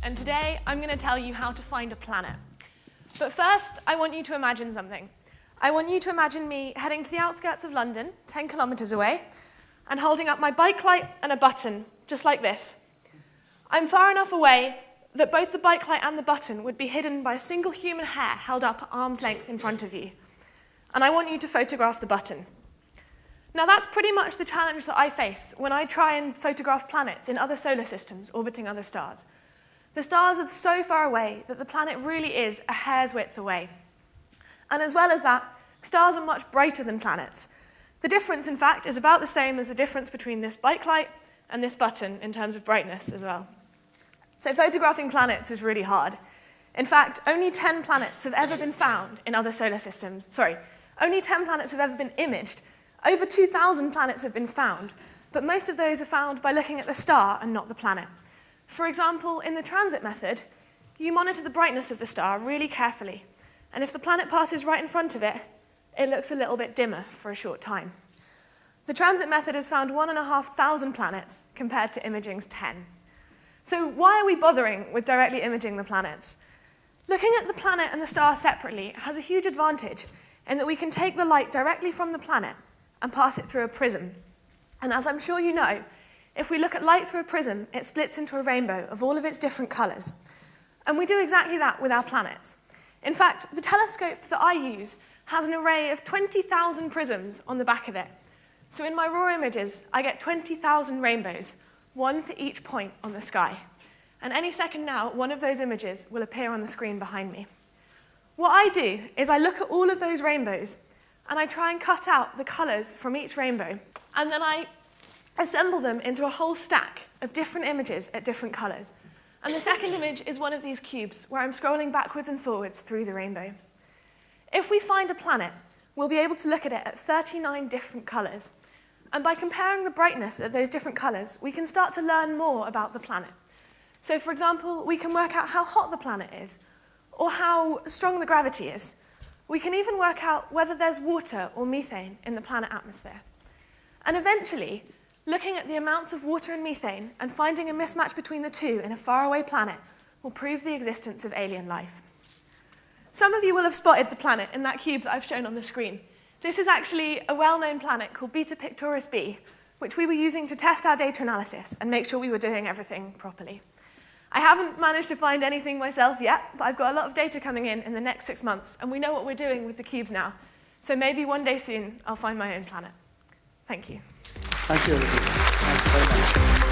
and today I'm going to tell you how to find a planet. But first, I want you to imagine something. I want you to imagine me heading to the outskirts of London, 10 kilometers away, and holding up my bike light and a button, just like this. I'm far enough away that both the bike light and the button would be hidden by a single human hair held up at arm's length in front of you. And I want you to photograph the button. Now that's pretty much the challenge that I face when I try and photograph planets in other solar systems orbiting other stars. The stars are so far away that the planet really is a hair's width away. And as well as that, stars are much brighter than planets. The difference, in fact, is about the same as the difference between this bike light and this button in terms of brightness as well. So photographing planets is really hard. In fact, only 10 planets have ever been found in other solar systems. Sorry, only 10 planets have ever been imaged. Over 2,000 planets have been found, but most of those are found by looking at the star and not the planet. For example, in the transit method, you monitor the brightness of the star really carefully, and if the planet passes right in front of it, it looks a little bit dimmer for a short time. The transit method has found 1,500 planets compared to imaging's 10. So why are we bothering with directly imaging the planets? Looking at the planet and the star separately has a huge advantage in that we can take the light directly from the planet and pass it through a prism. And as I'm sure you know, if we look at light through a prism, it splits into a rainbow of all of its different colours. And we do exactly that with our planets. In fact, the telescope that I use has an array of 20,000 prisms on the back of it. So in my raw images, I get 20,000 rainbows, one for each point on the sky. And any second now, one of those images will appear on the screen behind me. What I do is I look at all of those rainbows and I try and cut out the colours from each rainbow, and then I assemble them into a whole stack of different images at different colours. And the second image is one of these cubes where I'm scrolling backwards and forwards through the rainbow. If we find a planet, we'll be able to look at it at 39 different colours. And by comparing the brightness of those different colours, we can start to learn more about the planet. So for example, we can work out how hot the planet is, or how strong the gravity is. We can even work out whether there's water or methane in the planet atmosphere. And eventually, looking at the amounts of water and methane and finding a mismatch between the two in a faraway planet will prove the existence of alien life. Some of you will have spotted the planet in that cube that I've shown on the screen. This is actually a well-known planet called Beta Pictoris b, which we were using to test our data analysis and make sure we were doing everything properly. I haven't managed to find anything myself yet, but I've got a lot of data coming in the next 6 months, and we know what we're doing with the cubes now. So maybe one day soon, I'll find my own planet. Thank you. Thank you, Elisabeth. Thank you very much.